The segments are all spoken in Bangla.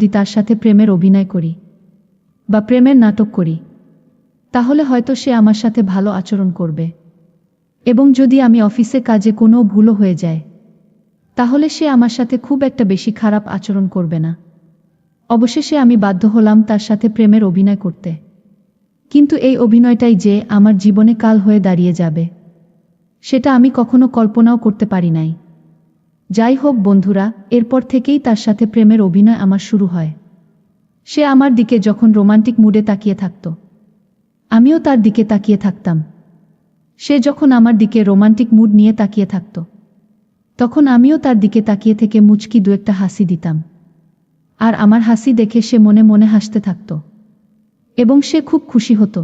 যদি তার সাথে প্রেমের অভিনয় করি বা প্রেমের নাটক করি, তাহলে হয়তো সে আমার সাথে ভালো আচরণ করবে। এবং যদি আমি অফিসে কাজে কোনো ভুলও হয়ে যায়, তাহলে সে আমার সাথে খুব একটা বেশি খারাপ আচরণ করবে না। অবশেষে আমি বাধ্য হলাম তার সাথে প্রেমের অভিনয় করতে। কিন্তু এই অভিনয়টাই যে আমার জীবনে কাল হয়ে দাঁড়িয়ে যাবে, সেটা আমি কখনো কল্পনাও করতে পারি নাই। যাই হোক বন্ধুরা, এরপর থেকেই তার সাথে প্রেমের অভিনয় আমার শুরু হয়। সে আমার দিকে যখন রোমান্টিক মুডে তাকিয়ে থাকত, আমিও তার দিকে তাকিয়ে থাকতাম। সে যখন আমার দিকে রোমান্টিক মুড নিয়ে তাকিয়ে থাকত, তখন আমিও তার দিকে তাকিয়ে থেকে মুচকি দু একটা হাসি দিতাম। আর আমার হাসি দেখে সে মনে মনে হাসতে থাকত এবং সে খুব খুশি হতো।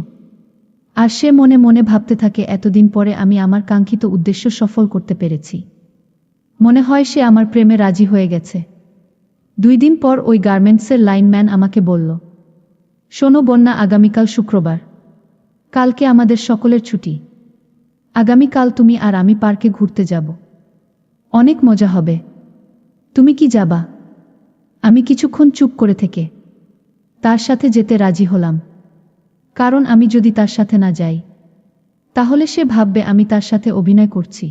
আর সে মনে মনে ভাবতে থাকে, এতদিন পরে আমি আমার কাঙ্ক্ষিত উদ্দেশ্য সফল করতে পেরেছি। মনে হয় সে আমার প্রেমে রাজি হয়ে গেছে। 2 দিন পর ওই গার্মেন্টসের লাইনম্যান আমাকে বলল, শোনো বন্যা, আগামীকাল শুক্রবার, কালকে আমাদের সকলের ছুটি। আগামীকাল তুমি আর আমি পার্কে ঘুরতে যাব। অনেক মজা হবে। তুমি কি যাবা? আমি কিছুক্ষণ চুপ করে থেকে তার সাথে যেতে রাজি হলাম। কারণ আমি যদি তার সাথে না যাই, তাহলে সে ভাববে আমি তার সাথে অভিনয় করছি।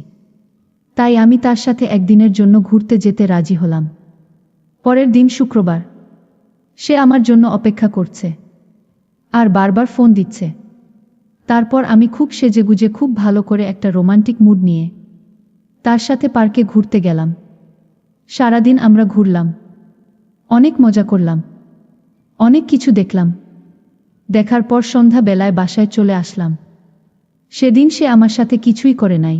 তাই আমি তার সাথে একদিনের জন্য ঘুরতে যেতে রাজি হলাম। পরের দিন শুক্রবার, সে আমার জন্য অপেক্ষা করছে আর বারবার ফোন দিচ্ছে। তারপর আমি খুব সেজেগুজে খুব ভালো করে একটা রোমান্টিক মুড নিয়ে তার সাথে পার্কে ঘুরতে গেলাম। সারাদিন আমরা ঘুরলাম, অনেক মজা করলাম, অনেক কিছু দেখলাম। দেখার পর সন্ধ্যা বেলায় বাসায় চলে আসলাম। সেদিন সে আমার সাথে কিছুই করে নাই,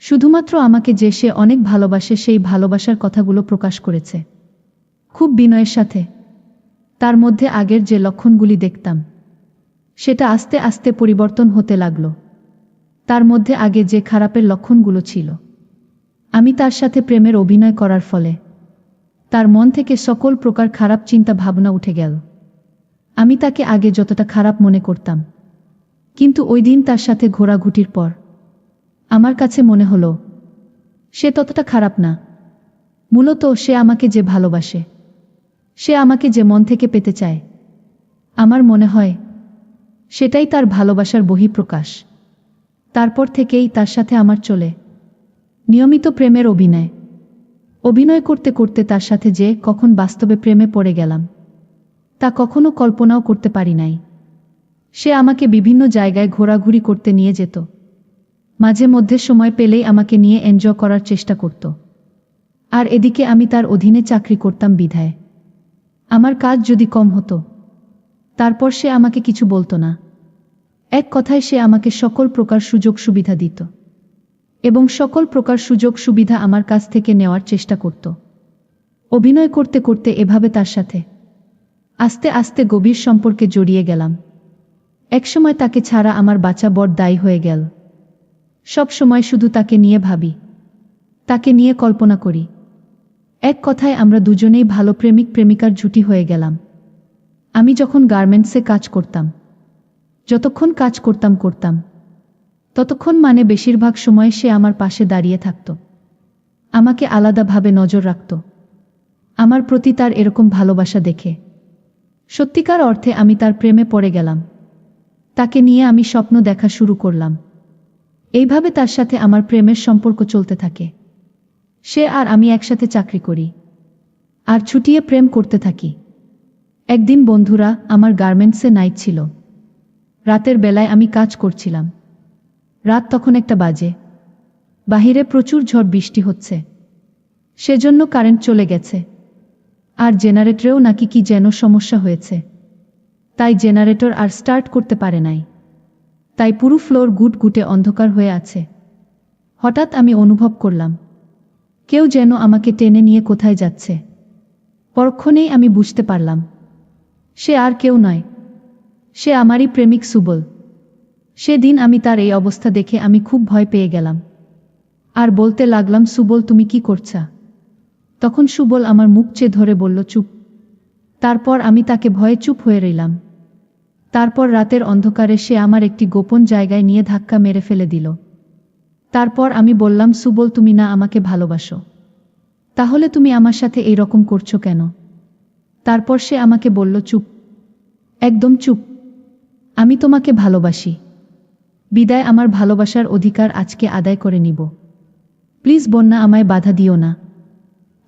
শুধুমাত্র আমাকে যে সে অনেক ভালোবাসে সেই ভালোবাসার কথাগুলো প্রকাশ করেছে খুব বিনয়ের সাথে। তার মধ্যে আগের যে লক্ষণগুলি দেখতাম, সেটা আস্তে আস্তে পরিবর্তন হতে লাগলো। তার মধ্যে আগে যে খারাপের লক্ষণগুলো ছিল, আমি তার সাথে প্রেমের অভিনয় করার ফলে তার মন থেকে সকল প্রকার খারাপ চিন্তা ভাবনা উঠে গেল। আমি তাকে আগে যতটা খারাপ মনে করতাম, কিন্তু ওই দিন তার সাথে ঘোরাঘুরির পর আমার কাছে মনে হলো সে ততটা খারাপ না। মূলত সে আমাকে যে ভালোবাসে, সে আমাকে যে মন থেকে পেতে চায়, আমার মনে হয় সেটাই তার ভালোবাসার বহিঃপ্রকাশ। তারপর থেকেই তার সাথে আমার চলে নিয়মিত প্রেমের অভিনয় করতে করতে তার সাথে যে কখন বাস্তবে প্রেমে পড়ে গেলাম, তা কখনো কল্পনাও করতে পারি নাই। সে আমাকে বিভিন্ন জায়গায় ঘোরাঘুরি করতে নিয়ে যেত। মাঝে মধ্যে সময় পেলেই আমাকে নিয়ে এনজয় করার চেষ্টা করত। আর এদিকে আমি তার অধীনে চাকরি করতাম বিধায় আমার কাজ যদি কম হতো, তারপর সে আমাকে কিছু বলতো না। এক কথায় সে আমাকে সকল প্রকার সুযোগ সুবিধা দিত এবং সকল প্রকার সুযোগ সুবিধা আমার কাছ থেকে নেওয়ার চেষ্টা করত। অভিনয় করতে করতে এভাবে তার সাথে আস্তে আস্তে গভীর সম্পর্কে জড়িয়ে গেলাম। একসময় তাকে ছাড়া আমার বাঁচা বড় দায়ী হয়ে গেল। সব সময় শুধু তাকে নিয়ে ভাবি, তাকে নিয়ে কল্পনা করি। এক কথায় আমরা দুজনেই ভালো প্রেমিক প্রেমিকার জুটি হয়ে গেলাম। আমি যখন গার্মেন্টসে কাজ করতাম, যতক্ষণ কাজ করতাম ততক্ষণ মানে বেশিরভাগ সময় সে আমার পাশে দাঁড়িয়ে থাকত, আমাকে আলাদাভাবে নজর রাখত। আমার প্রতি তার এরকম ভালোবাসা দেখে সত্যিকার অর্থে আমি তার প্রেমে পড়ে গেলাম। তাকে নিয়ে আমি স্বপ্ন দেখা শুরু করলাম। এইভাবে তার সাথে আমার প্রেমের সম্পর্ক চলতে থাকে। সে আর আমি একসাথে চাকরি করি আর ছুটিয়ে প্রেম করতে থাকি। একদিন বন্ধুরা, আমার গার্মেন্টসে নাইট ছিল। রাতের বেলায় আমি কাজ করছিলাম। রাত তখন 1টা বাজে। বাহিরে প্রচুর ঝড় বৃষ্টি হচ্ছে, সেজন্য কারেন্ট চলে গেছে। আর জেনারেটরেও নাকি কি যেন সমস্যা হয়েছে, তাই জেনারেটর আর স্টার্ট করতে পারে নাই। তাই পুরো ফ্লোর গুটগুটে অন্ধকার হয়ে আছে। হঠাৎ আমি অনুভব করলাম কেউ যেন আমাকে টেনে নিয়ে কোথায় যাচ্ছে। পরক্ষণেই আমি বুঝতে পারলাম সে আর কেউ নয়, সে আমারই প্রেমিক সুবল। সেদিন আমি তার এই অবস্থা দেখে আমি খুব ভয় পেয়ে গেলাম আর বলতে লাগলাম, সুবল তুমি কি করছা? তখন সুবল আমার মুখ চেয়ে ধরে বলল, চুপ। তারপর আমি তাকে ভয়ে চুপ হয়ে রইলাম। তারপর রাতের অন্ধকারে সে আমার একটি গোপন জায়গায় নিয়ে ধাক্কা মেরে ফেলে দিল। তারপর আমি বললাম, সুবল তুমি না আমাকে ভালোবাসো, তাহলে তুমি আমার সাথে এই রকম করছো কেন? তারপর সে আমাকে বলল, চুপ, একদম চুপ, আমি তোমাকে ভালোবাসি। বিদায়, আমার ভালোবাসার অধিকার আজকে আদায় করে নিব। প্লিজ বন্যা, আমায় বাধা দিও না।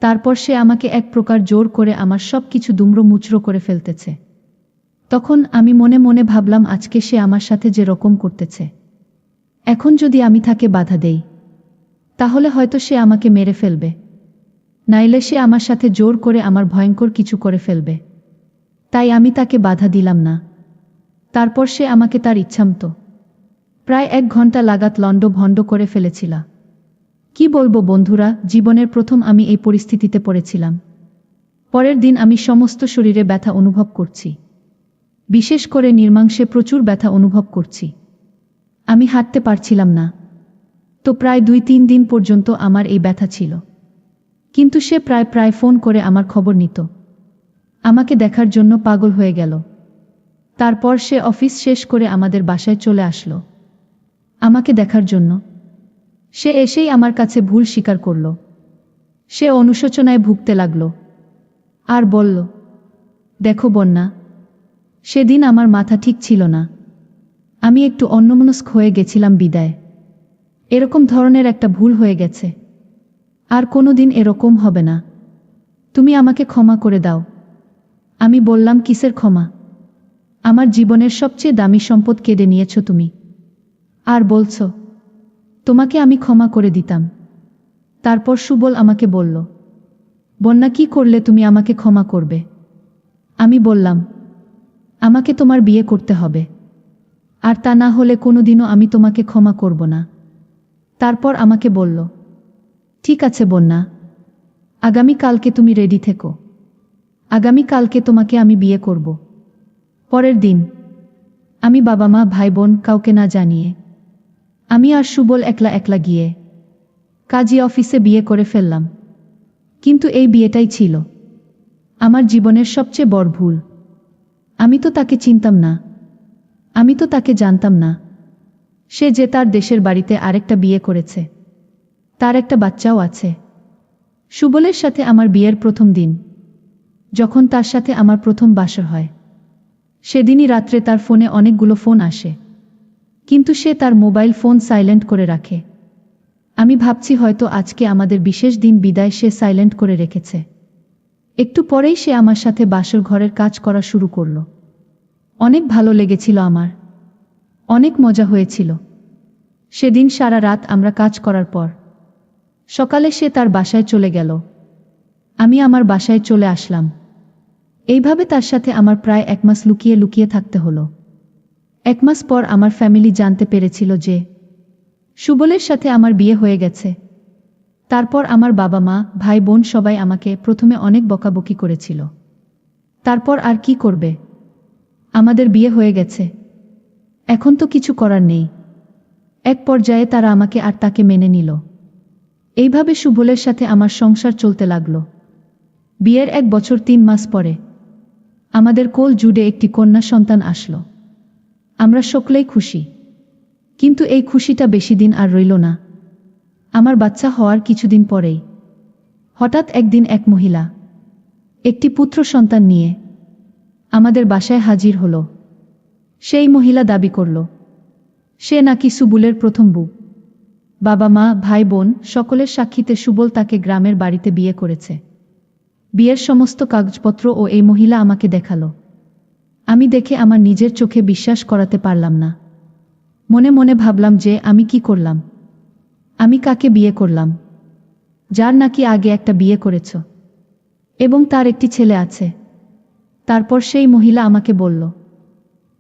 তারপর সে আমাকে এক প্রকার জোর করে আমার সব কিছু দুমড়ো মুচড়ো করে ফেলতেছে। তখন আমি মনে মনে ভাবলাম, আজকে সে আমার সাথে যে রকম করতেছে, এখন যদি আমি তাকে বাধা দেই তাহলে হয়তো সে আমাকে মেরে ফেলবে, নাইলে সে আমার সাথে জোর করে আমার ভয়ঙ্কর কিছু করে ফেলবে। তাই আমি তাকে বাধা দিলাম না। তারপর সে আমাকে তার ইচ্ছামতো প্রায় 1 ঘন্টা লাগাত লণ্ডভণ্ড করে ফেলেছিল। কি বলবো বন্ধুরা, জীবনের প্রথম আমি এই পরিস্থিতিতে পড়েছিলাম। পরের দিন আমি সমস্ত শরীরে ব্যথা অনুভব করছি, বিশেষ করে নির্মাংসে প্রচুর ব্যথা অনুভব করছি। আমি হাঁটতে পারছিলাম না। তো প্রায় 2-3 দিন পর্যন্ত আমার এই ব্যথা ছিল। কিন্তু সে প্রায় ফোন করে আমার খবর নিত, আমাকে দেখার জন্য পাগল হয়ে গেল। তারপর সে অফিস শেষ করে আমাদের বাসায় চলে আসলো আমাকে দেখার জন্য। সে এসেই আমার কাছে ভুল স্বীকার করল। সে অনুশোচনায় ভুগতে লাগল আর বলল, দেখো বন্যা, সেদিন আমার মাথা ঠিক ছিল না, আমি একটু অন্যমনস্ক হয়ে গেছিলাম। বিদায়, এরকম ধরনের একটা ভুল হয়ে গেছে, আর কোনোদিন এরকম হবে না। তুমি আমাকে ক্ষমা করে দাও। আমি বললাম, কিসের ক্ষমা? আমার জীবনের সবচেয়ে দামি সম্পদ কেড়ে নিয়েছ তুমি, আর বলছো তোমাকে আমি ক্ষমা করে দিতাম? তারপর সুবল আমাকে বলল, বন্যা, কি করলে তুমি আমাকে ক্ষমা করবে? আমি বললাম, আমাকে তোমার বিয়ে করতে হবে, আর তা না হলে কোনোদিনও আমি তোমাকে ক্ষমা করব না। তারপর আমাকে বলল, ঠিক আছে বন্যা, আগামীকালকে তুমি রেডি থেকো, আগামীকালকে তোমাকে আমি বিয়ে করব। পরের দিন আমি বাবা মা ভাই বোন কাউকে না জানিয়ে আমি আর সুবল একলা একলা গিয়ে কাজী অফিসে বিয়ে করে ফেললাম। কিন্তু এই বিয়েটাই ছিল আমার জীবনের সবচেয়ে বড় ভুল। আমি তো তাকে চিনতাম না, আমি তো তাকে জানতাম না সে যে তার দেশের বাড়িতে আরেকটা বিয়ে করেছে, তার একটা বাচ্চাও আছে। সুবলের সাথে আমার বিয়ের প্রথম দিন, যখন তার সাথে আমার প্রথম বাসর হয়, সেদিনই রাত্রে তার ফোনে অনেকগুলো ফোন আসে, কিন্তু সে তার মোবাইল ফোন সাইলেন্ট করে রাখে। আমি ভাবছি হয়তো আজকে আমাদের বিশেষ দিন, বিদায় সে সাইলেন্ট করে রেখেছে। একটু পরেই সে আমার সাথে বাসর ঘরের কাজ করা শুরু করল। অনেক ভালো লেগেছিল আমার, অনেক মজা হয়েছিল। সেদিন সারা রাত আমরা কাজ করার পর সকালে সে তার বাসায় চলে গেল, আমি আমার বাসায় চলে আসলাম। এইভাবে তার সাথে আমার প্রায় 1 মাস লুকিয়ে লুকিয়ে থাকতে হলো। 1 মাস পর আমার ফ্যামিলি জানতে পেরেছিল যে সুবলের সাথে আমার বিয়ে হয়ে গেছে। তারপর আমার বাবা মা ভাই বোন সবাই আমাকে প্রথমে অনেক বকাবকি করেছিল। তারপর আর কি করবে, আমাদের বিয়ে হয়ে গেছে, এখন তো কিছু করার নেই। এক পর্যায়ে তারা আমাকে আর তাকে মেনে নিল। এইভাবে সুবলের সাথে আমার সংসার চলতে লাগলো। বিয়ের 1 বছর 3 মাস পরে আমাদের কোল জুড়ে একটি কন্যা সন্তান আসলো। আমরা সকলেই খুশি, কিন্তু এই খুশিটা বেশি দিন আর রইল না। আমার বাচ্চা হওয়ার কিছুদিন পরেই হঠাৎ একদিন এক মহিলা একটি পুত্র সন্তান নিয়ে আমাদের বাসায় হাজির হলো। সেই মহিলা দাবি করল সে নাকি সুবলের প্রথম বউ। বাবা মা ভাই বোন সকলের সাক্ষীতে সুবল তাকে গ্রামের বাড়িতে বিয়ে করেছে। বিয়ের সমস্ত কাগজপত্র ও এই মহিলা আমাকে দেখালো। আমি দেখে আমার নিজের চোখে বিশ্বাস করাতে পারলাম না। মনে মনে ভাবলাম যে আমি কি করলাম, আমি কাকে বিয়ে করলাম, যার নাকি আগে একটা বিয়ে করেছ এবং তার একটি ছেলে আছে। তারপর সেই মহিলা আমাকে বলল,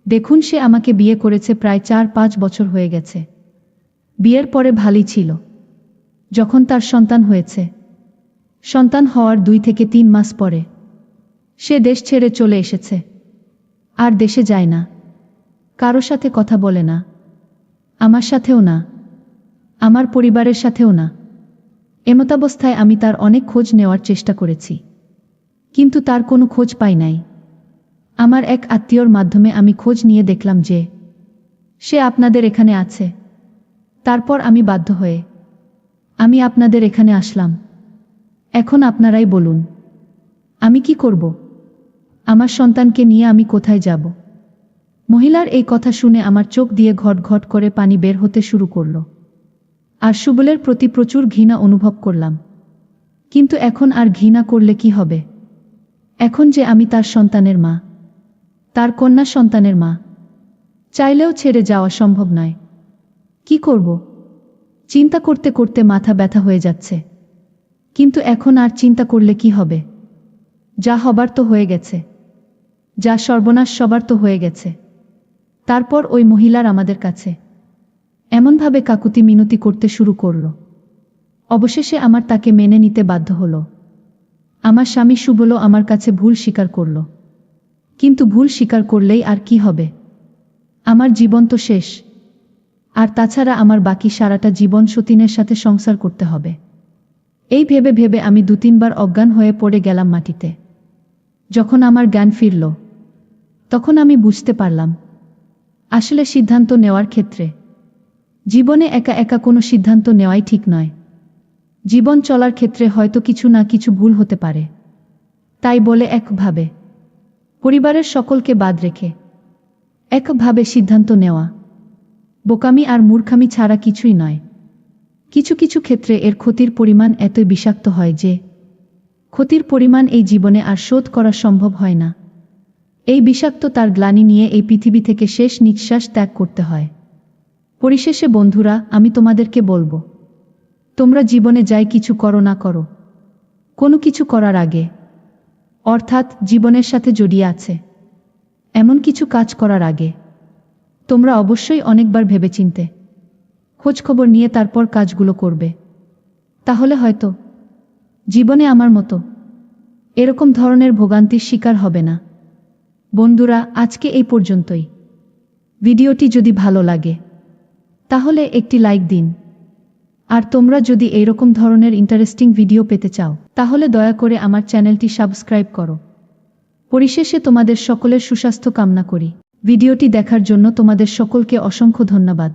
দেখুন, সে আমাকে বিয়ে করেছে প্রায় 4-5 বছর হয়ে গেছে। বিয়ের পরে ভালোই ছিল। যখন তার সন্তান হয়েছে, সন্তান হওয়ার 2 থেকে 3 মাস পরে সে দেশ ছেড়ে চলে এসেছে। আর দেশে যায় না, কারো সাথে কথা বলে না, আমার সাথেও না, আমার পরিবারের সাথেও না। এমতাবস্থায় আমি তার অনেক খোঁজ নেওয়ার চেষ্টা করেছি, কিন্তু তার কোনো খোঁজ পাই নাই। আমার এক আত্মীয়র মাধ্যমে আমি খোঁজ নিয়ে দেখলাম যে সে আপনাদের এখানে আছে। তারপর আমি বাধ্য হয়ে আমি আপনাদের এখানে আসলাম। এখন আপনারাই বলুন, আমি কি করব? আমার সন্তানকে নিয়ে আমি কোথায় যাব? মহিলার এই কথা শুনে আমার চোখ দিয়ে ঘট ঘট করে পানি বের হতে শুরু করল। আর সুবলের প্রতি প্রচুর ঘৃণা অনুভব করলাম। কিন্তু এখন আর ঘৃণা করলে কি হবে? এখন যে আমি তার সন্তানের মা, তার কন্যা সন্তানের মা, চাইলেও ছেড়ে যাওয়া সম্ভব নয়। কি করব? চিন্তা করতে করতে মাথা ব্যথা হয়ে যাচ্ছে। কিন্তু এখন আর চিন্তা করলে কি হবে? যা হবার তো হয়ে গেছে, যা সর্বনাশ সবার তো হয়ে গেছে। তারপর ওই মহিলার আমাদের কাছে এমনভাবে কাকুতি মিনতি করতে শুরু করল। অবশেষে আমার তাকে মেনে নিতে বাধ্য হলো। আমার স্বামী সুবলও আমার কাছে ভুল স্বীকার করল। কিন্তু ভুল স্বীকার করলেই আর কি হবে? আমার জীবন তো শেষ। আর তাছাড়া আমার বাকি সারাটা জীবন সতীনের সাথে সংসার করতে হবে। এই ভেবে ভেবে আমি 2-3 বার অজ্ঞান হয়ে পড়ে গেলাম মাটিতে। যখন আমার জ্ঞান ফিরল, তখন আমি বুঝতে পারলাম আসলে সিদ্ধান্ত নেওয়ার ক্ষেত্রে জীবনে একা একা কোনো সিদ্ধান্ত নেওয়াই ঠিক নয়। জীবন চলার ক্ষেত্রে হয়তো কিছু না কিছু ভুল হতে পারে। তাই বলে একভাবে পরিবারের সকলকে বাদ রেখে একভাবে সিদ্ধান্ত নেওয়া বোকামি আর মূর্খামি ছাড়া কিছুই নয়। কিছু কিছু ক্ষেত্রে এর ক্ষতির পরিমাণ এতই বিষাক্ত হয় যে ক্ষতির পরিমাণ এই জীবনে আর শোধ করা সম্ভব হয় না। এই বিষাক্ততার গ্লানি নিয়ে এই পৃথিবী থেকে শেষ নিঃশ্বাস ত্যাগ করতে হয়। পরিশেষে বন্ধুরা, আমি তোমাদেরকে বলবো, তোমরা জীবনে যাই কিছু করো না করো, কোনো কিছু করার আগে, অর্থাৎ জীবনের সাথে জড়িয়ে আছে এমন কিছু কাজ করার আগে, তোমরা অবশ্যই অনেকবার ভেবেচিন্তে খোঁজখবর নিয়ে তারপর কাজগুলো করবে। তাহলে হয়তো জীবনে আমার মতো এরকম ধরনের ভোগান্তির শিকার হবে না। বন্ধুরা, আজকে এই পর্যন্তই। ভিডিওটি যদি ভালো লাগে তাহলে একটি লাইক দিন। আর তোমরা যদি এইরকম ধরনের ইন্টারেস্টিং ভিডিও পেতে চাও তাহলে দয়া করে আমার চ্যানেলটি সাবস্ক্রাইব করো। পরিশেষে তোমাদের সকলের সুস্বাস্থ্য কামনা করি। ভিডিওটি দেখার জন্য তোমাদের সকলকে অসংখ্য ধন্যবাদ।